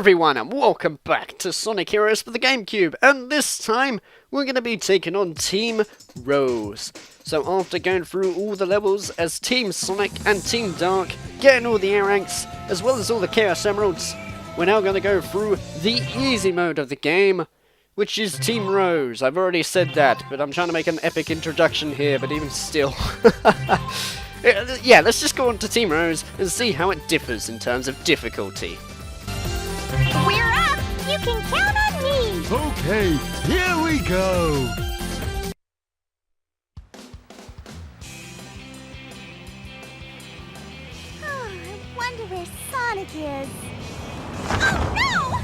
everyone, and welcome back to Sonic Heroes for the GameCube, and this time we're going to be taking on Team Rose. So after going through all the levels as Team Sonic and Team Dark, getting all the A ranks, as well as all the Chaos Emeralds, we're now going to go through the easy mode of the game, which is Team Rose. I've already said that, but I'm trying to make an epic introduction here, but even still. Yeah, let's just go on to Team Rose and see how it differs in terms of difficulty. We're up! You can count on me! Okay, here we go! I wonder where Sonic is. Oh no!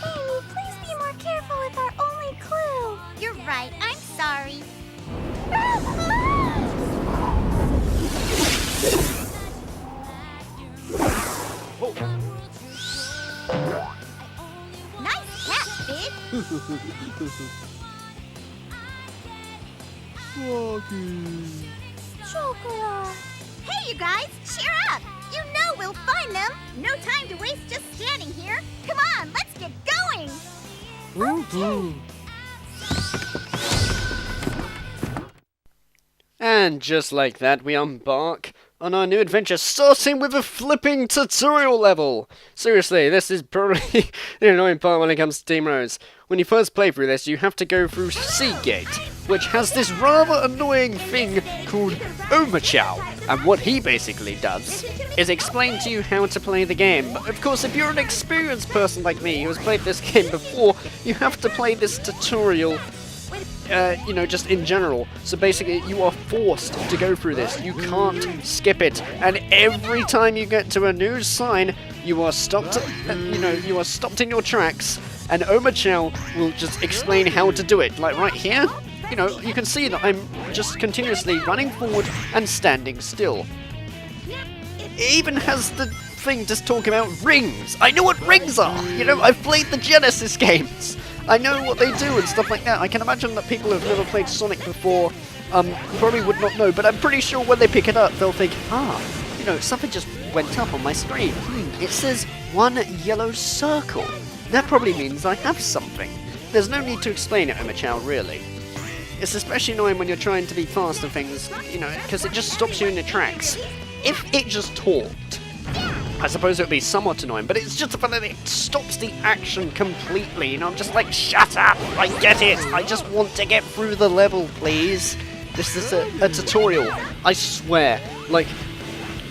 Amy, please be more careful with our only clue. You're right, I'm sorry. Nice catch, Big. Chocolate. Hey, you guys, cheer up. You know we'll find them. No time to waste just standing here. Come on, let's get going. And just like that, we embark on our new adventure, starting with a flipping tutorial level! Seriously, this is probably the annoying part when it comes to Team Rose. When you first play through this, you have to go through Seagate, which has this rather annoying thing called Omachow. And what he basically does is explain to you how to play the game. But of course, if you're an experienced person like me who has played this game before, you have to play this tutorial just in general. So basically, you are forced to go through this. You can't skip it. And every time you get to a new sign, you are stopped. You are stopped in your tracks, and Omachow will just explain how to do it. Like right here, you can see that I'm just continuously running forward and standing still. It even has the thing just talking about rings. I know what rings are. I've played the Genesis games. I know what they do and stuff like that. I can imagine that people who have never played Sonic before probably would not know, but I'm pretty sure when they pick it up, they'll think, something just went up on my screen. It says one yellow circle. That probably means I have something. There's no need to explain it, Omachow, really. It's especially annoying when you're trying to be fast and things, because it just stops you in your tracks. If it just talked, I suppose it would be somewhat annoying, but it's just the fact that it stops the action completely. I'm just like, shut up! I get it! I just want to get through the level, please. This is a tutorial. I swear. Like,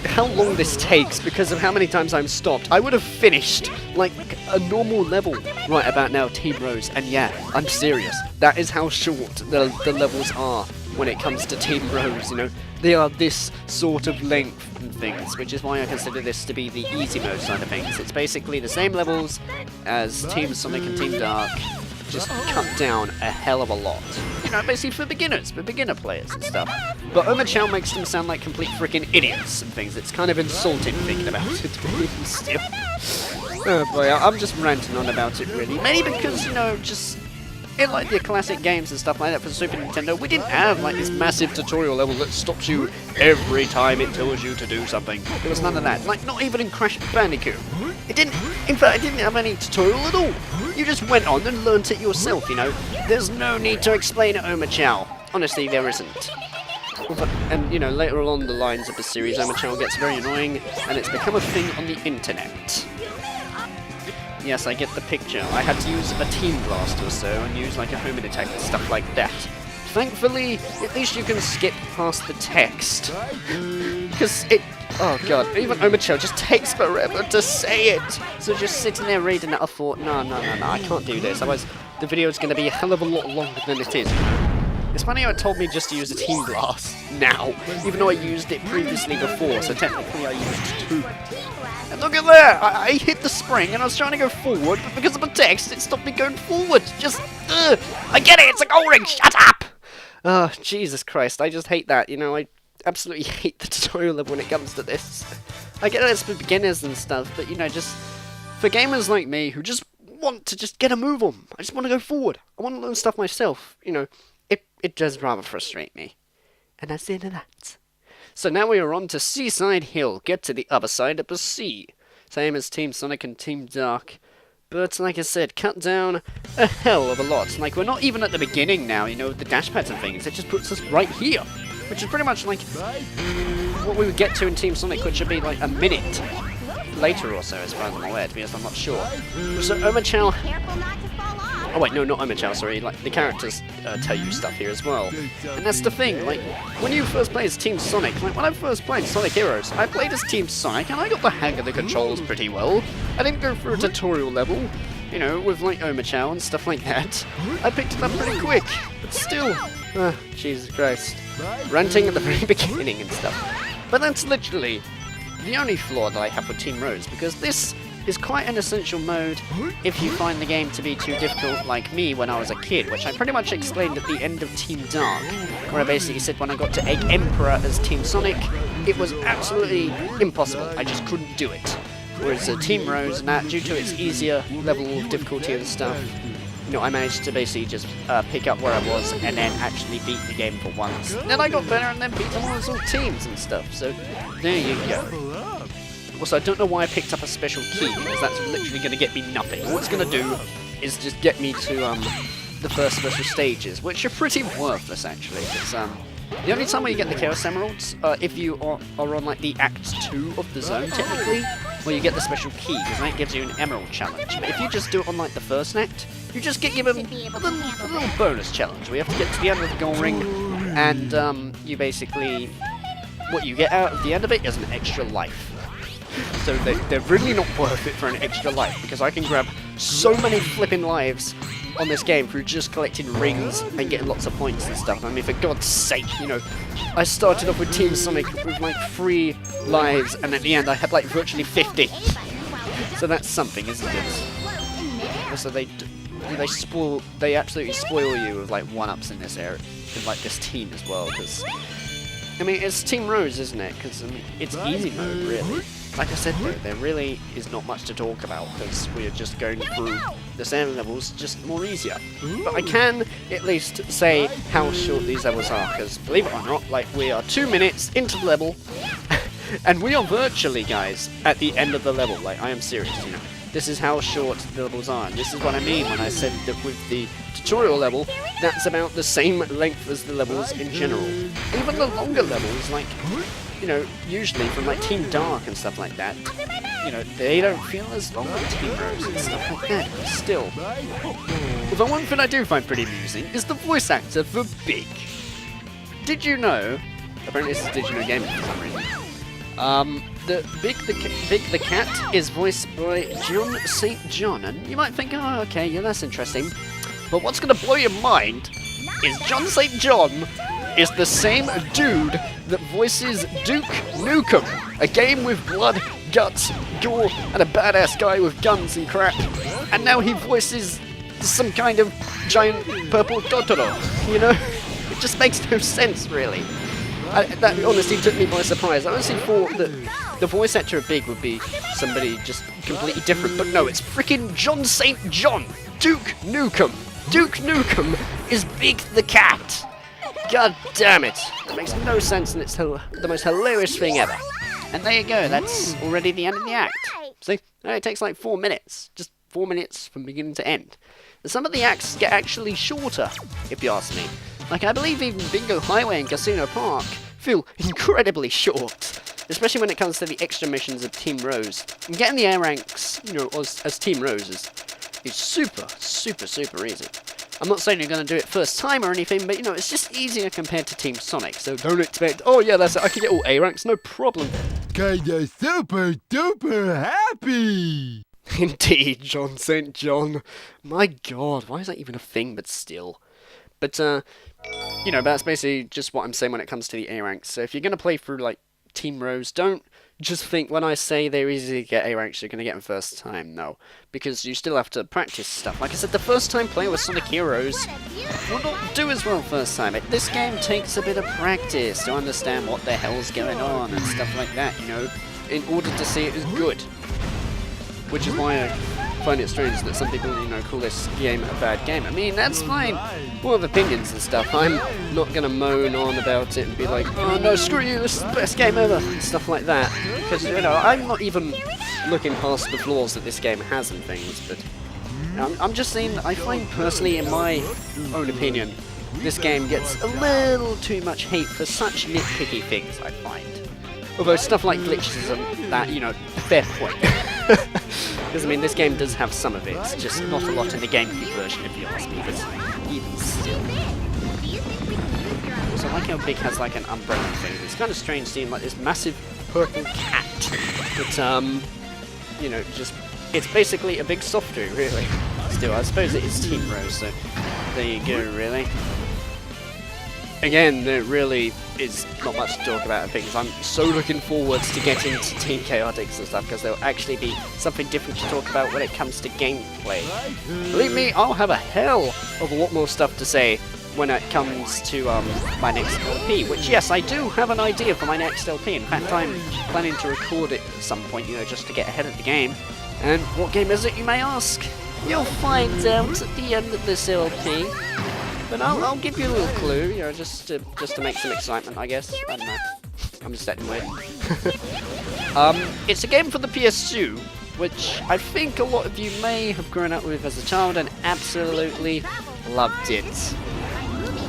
how long this takes because of how many times I'm stopped. I would have finished, like, a normal level right about now, Team Rose. And yeah, I'm serious. That is how short the levels are when it comes to Team Rose, They are this sort of length and things, which is why I consider this to be the easy mode side of things. It's basically the same levels as Team Sonic and Team Dark, just cut down a hell of a lot. Basically for beginners, for beginner players and stuff. But Omachow makes them sound like complete freaking idiots and things. It's kind of insulting thinking about it, still. Oh boy, I'm just ranting on about it really. Mainly because, just in like the classic games and stuff like that for Super Nintendo, we didn't have like this massive tutorial level that stops you every time it tells you to do something. There was none of that. Like, not even in Crash Bandicoot. It didn't have any tutorial at all. You just went on and learnt it yourself, There's no need to explain it, Omachow. Honestly, there isn't. And, later along the lines of the series, Omachow gets very annoying, and it's become a thing on the internet. Yes, I get the picture. I had to use a Team Blast or so and use like a homing attack and stuff like that. Thankfully, at least you can skip past the text. Because oh god, even Omachow just takes forever to say it. So just sitting there reading it, I thought, no, I can't do this. Otherwise, the video's going to be a hell of a lot longer than it is. It's funny how it told me just to use a Team Blast now, even though I used it previously before, so technically I used two. And look at that! I hit the spring and I was trying to go forward, but because of the text, it stopped me going forward. I get it! It's a gold ring! Shut up! Oh, Jesus Christ, I just hate that, I absolutely hate the tutorial level when it comes to this. I get it, it's for beginners and stuff, but, just for gamers like me who just want to just get a move on. I just want to go forward. I want to learn stuff myself, it does rather frustrate me. And that's the end of that. So now we are on to Seaside Hill, get to the other side of the sea. Same as Team Sonic and Team Dark. But like I said, cut down a hell of a lot. Like, we're not even at the beginning now, you know, the dash pads and things. It just puts us right here. Which is pretty much like what we would get to in Team Sonic, which would be like a minute later or so, as far as I'm aware, to be honest, I'm not sure. So Omochao... Careful not to fall off. Oh wait, no, not Omochao, sorry. Like, the characters tell you stuff here as well. And that's the thing, like, when you first play as Team Sonic, like, when I first played Sonic Heroes, I played as Team Sonic, and I got the hang of the controls pretty well. I didn't go through a tutorial level, you know, with, like, Omochao and stuff like that. I picked it up pretty quick, but still... Jesus Christ. Ranting at the very beginning and stuff. But that's literally the only flaw that I have with Team Rose, because this is quite an essential mode if you find the game to be too difficult like me when I was a kid, which I pretty much explained at the end of Team Dark, where I basically said when I got to Egg Emperor as Team Sonic, it was absolutely impossible. I just couldn't do it. Whereas Team Rose and that, due to its easier level of difficulty and stuff, you know, I managed to basically just pick up where I was and then actually beat the game for once. Then I got better and then beat them all as all teams and stuff, so there you go. Also, I don't know why I picked up a special key, because that's literally going to get me nothing. All it's going to do is just get me to the first special stages, which are pretty worthless actually, because the only time where you get the Chaos Emeralds, if you are on like the Act 2 of the zone technically, where you get the special key, because that gives you an Emerald challenge. But if you just do it on like the first act, you just get given a little bonus challenge, where you have to get to the end of the goal ring, and you basically, what you get out of the end of it is an extra life. So they're really not worth it for an extra life, because I can grab so many flipping lives on this game through just collecting rings and getting lots of points and stuff. I mean, for God's sake, you know, I started off with Team Sonic with like 3 lives, and at the end I had like virtually 50. So that's something, isn't it? Also, they absolutely spoil you with like 1-ups in this area, in like this team as well, because I mean, it's Team Rose, isn't it? Because I mean, it's easy mode, really. Like I said though, there really is not much to talk about, because we are just going through the same levels, just more easier. But I can at least say how short these levels are, because believe it or not, like, we are 2 minutes into the level, and we are virtually, guys, at the end of the level. Like, I am serious, you know. This is how short the levels are, and this is what I mean when I said that with the tutorial level, that's about the same length as the levels in general. Even the longer levels, like, you know, usually from like Team Dark and stuff like that, you know, they don't feel as long as Team Rose and stuff like that, but still. Although one thing I do find pretty amusing is the voice actor for Big. Did you know, apparently this is Did You Know Gaming for some reason, the Big the Cat is voiced by John St. John, and you might think, oh, okay, yeah, that's interesting. But what's going to blow your mind is John St. John is the same dude that voices Duke Nukem, a game with blood, guts, gore, and a badass guy with guns and crap. And now he voices some kind of giant purple Totoro, you know? It just makes no sense, really. That honestly took me by surprise. I honestly thought that the voice actor of Big would be somebody just completely different, but no, it's freaking John St. John, Duke Nukem. Duke Nukem is Big the Cat. God damn it. That makes no sense, and it's the most hilarious thing ever. And there you go, that's already the end of the act. See? It takes like 4 minutes. Just 4 minutes from beginning to end. And some of the acts get actually shorter, if you ask me. Like, I believe even Bingo Highway and Casino Park feel incredibly short. Especially when it comes to the extra missions of Team Rose. And getting the air ranks, you know, as Team Rose is super, super, super easy. I'm not saying you're going to do it first time or anything, but, you know, it's just easier compared to Team Sonic. So don't expect, oh yeah, that's it, I can get all A ranks, no problem. Kinda super duper happy. Indeed, John St. John. My god, why is that even a thing, but still. But, you know, that's basically just what I'm saying when it comes to the A ranks. So if you're going to play through, like, Team Rose, don't just think when I say they're easy to get A ranks, you're going to get them first time. No, because you still have to practice stuff. Like I said, the first time playing with Sonic Heroes will not do as well first time. This game takes a bit of practice to understand what the hell's going on and stuff like that, you know, in order to see it as good. Which is why find it strange that some people, you know, call this game a bad game. I mean, that's fine. We'll have opinions and stuff. I'm not gonna moan on about it and be like, oh no, screw you, this is the best game ever, stuff like that. Because, you know, I'm not even looking past the flaws that this game has and things, but I'm just saying that I find personally, in my own opinion, this game gets a little too much hate for such nitpicky things, I find. Although stuff like glitches and that, you know, fair point. Because, I mean, this game does have some of it, it's just not a lot in the GameCube version, if you ask me, but even still. So I like how Big has, like, an umbrella thing. It's kind of strange seeing, like, this massive purple cat that, you know, just... It's basically a big softer, really. Still, I suppose it is Team Rose, so there you go, really. Again, there really is not much to talk about, I think, because I'm so looking forwards to getting to Team Chaotix and stuff, because there'll actually be something different to talk about when it comes to gameplay. Believe me, I'll have a hell of a lot more stuff to say when it comes to my next LP, which, yes, I do have an idea for my next LP. In fact, I'm planning to record it at some point, you know, just to get ahead of the game. And what game is it, you may ask? You'll find out at the end of this LP. But I'll give you a little clue, you know, just to make some excitement, I guess. I don't know. I'm just acting weird. It's a game for the PS2, which I think a lot of you may have grown up with as a child and absolutely loved it.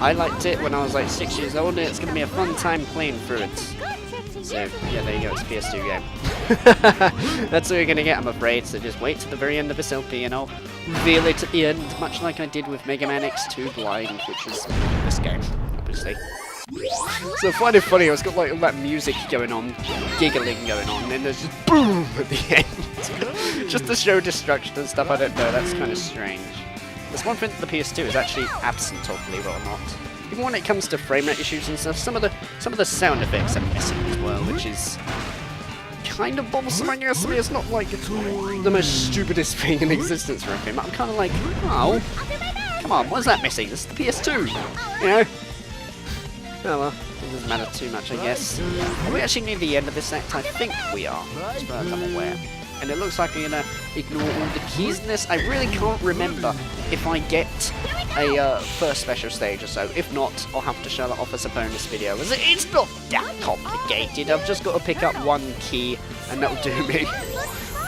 I liked it when I was like 6 years old, and it's going to be a fun time playing through it. So, yeah, there you go, it's a PS2 game. That's what you're going to get, I'm afraid, so just wait to the very end of this LP and I'll reveal it at the end, much like I did with Mega Man X2 Blind, which is this game, obviously. So I find it funny, it's got like all that music going on, giggling going on, and then there's just boom at the end. Just to show destruction and stuff, I don't know, that's kind of strange. There's one thing that the PS2 is actually absent of, believe it or not. Even when it comes to frame rate issues and stuff, some of the sound effects are missing as well, which is kind of bothersome, I guess. I mean, it's not like the most stupidest thing in existence for a game. I'm kind of like, oh, come on, what's that missing? It's the PS2, you know? Oh well, it doesn't matter too much, I guess. Are we actually near the end of this act? I think we are, as far as I'm aware. And it looks like I'm going to ignore all the keys in this. I really can't remember if I get a first special stage or so. If not, I'll have to show that off as a bonus video. As it's not that complicated. I've just got to pick up one key and that'll do me.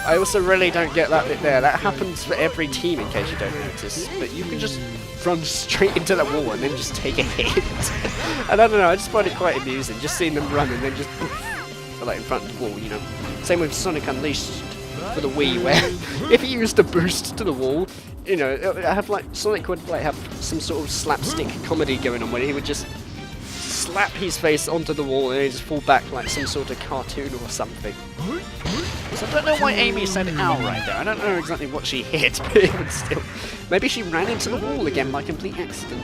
I also really don't get that bit there. That happens for every team, in case you don't notice. But you can just run straight into the wall and then just take a hit. And I don't know, I just find it quite amusing, just seeing them run and then just like in front of the wall, you know. Same with Sonic Unleashed for the Wii, where if he used a boost to the wall, you know, I have like Sonic would like have some sort of slapstick comedy going on where he would just slap his face onto the wall and he'd just fall back like some sort of cartoon or something. So I don't know why Amy said ow right there. I don't know exactly what she hit, but even still. Maybe she ran into the wall again by complete accident.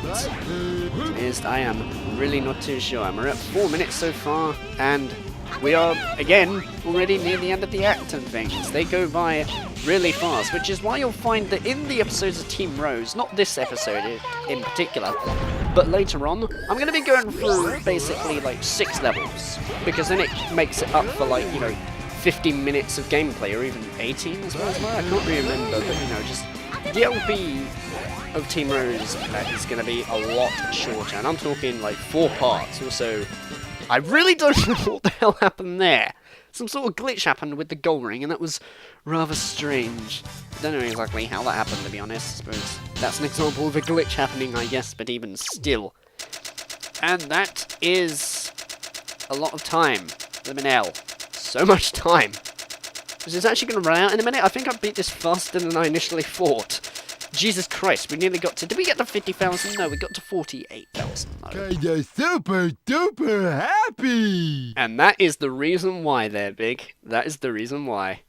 I am really not too sure. We're at 4 minutes so far, and we are, again, already near the end of the act and things. They go by really fast, which is why you'll find that in the episodes of Team Rose, not this episode in particular, but later on, I'm going to be going through basically like 6 levels, because then it makes it up for like, you know, 15 minutes of gameplay, or even 18 as well. I can't really remember, but you know, just the LP of Team Rose is going to be a lot shorter, and I'm talking like 4 parts. Also, I really don't know what the hell happened there. Some sort of glitch happened with the goal ring, and that was rather strange. I don't know exactly how that happened, to be honest. I suppose that's an example of a glitch happening, I guess, but even still. And that is a lot of time. Liminal. So much time. Is this actually going to run out in a minute? I think I beat this faster than I initially thought. Jesus Christ, we nearly got to... Did we get to 50,000? No, we got to 48,000. Kinda super duper happy! And that is the reason why there, Big. That is the reason why.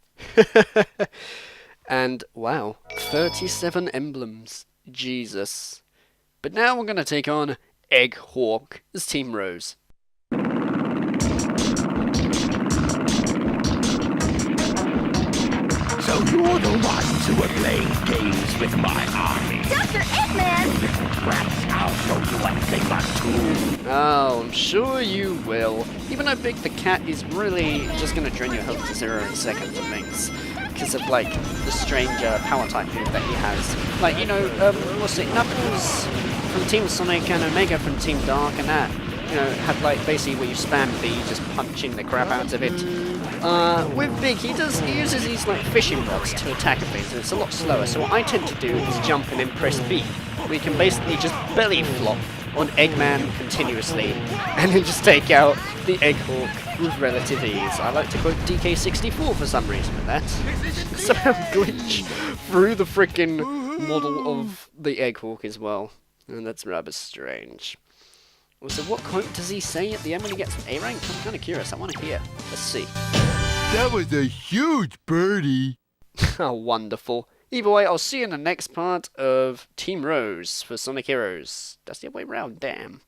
And, wow, 37 emblems. Jesus. But now we're going to take on Egg Hawk as Team Rose. So you're the ones who are playing games with my army. Dr. Eggman! Rats, I'll show you what they must do. Oh, I'm sure you will. Even though Big the Cat is really just going to drain your health to 0 in seconds and things. Because because of like the strange power type move that he has. Like, you know, what's it, Knuckles from Team Sonic and Omega from Team Dark, and that, you know, had like basically where you spam B, just punching the crap out of it. With Big, he uses these like fishing rods to attack things, and it's a lot slower. So what I tend to do is jump and then press B. We can basically just belly flop on Eggman continuously, and then just take out the Egghawk with relative ease. I like to quote DK64 for some reason with that. Somehow glitch through the frickin' model of the Egghawk as well, and that's rather strange. So what quote does he say at the end when he gets an A rank? I'm kind of curious. I want to hear. Let's see. That was a huge birdie. Oh, wonderful. Either way, I'll see you in the next part of Team Rose for Sonic Heroes. That's the other way around, damn.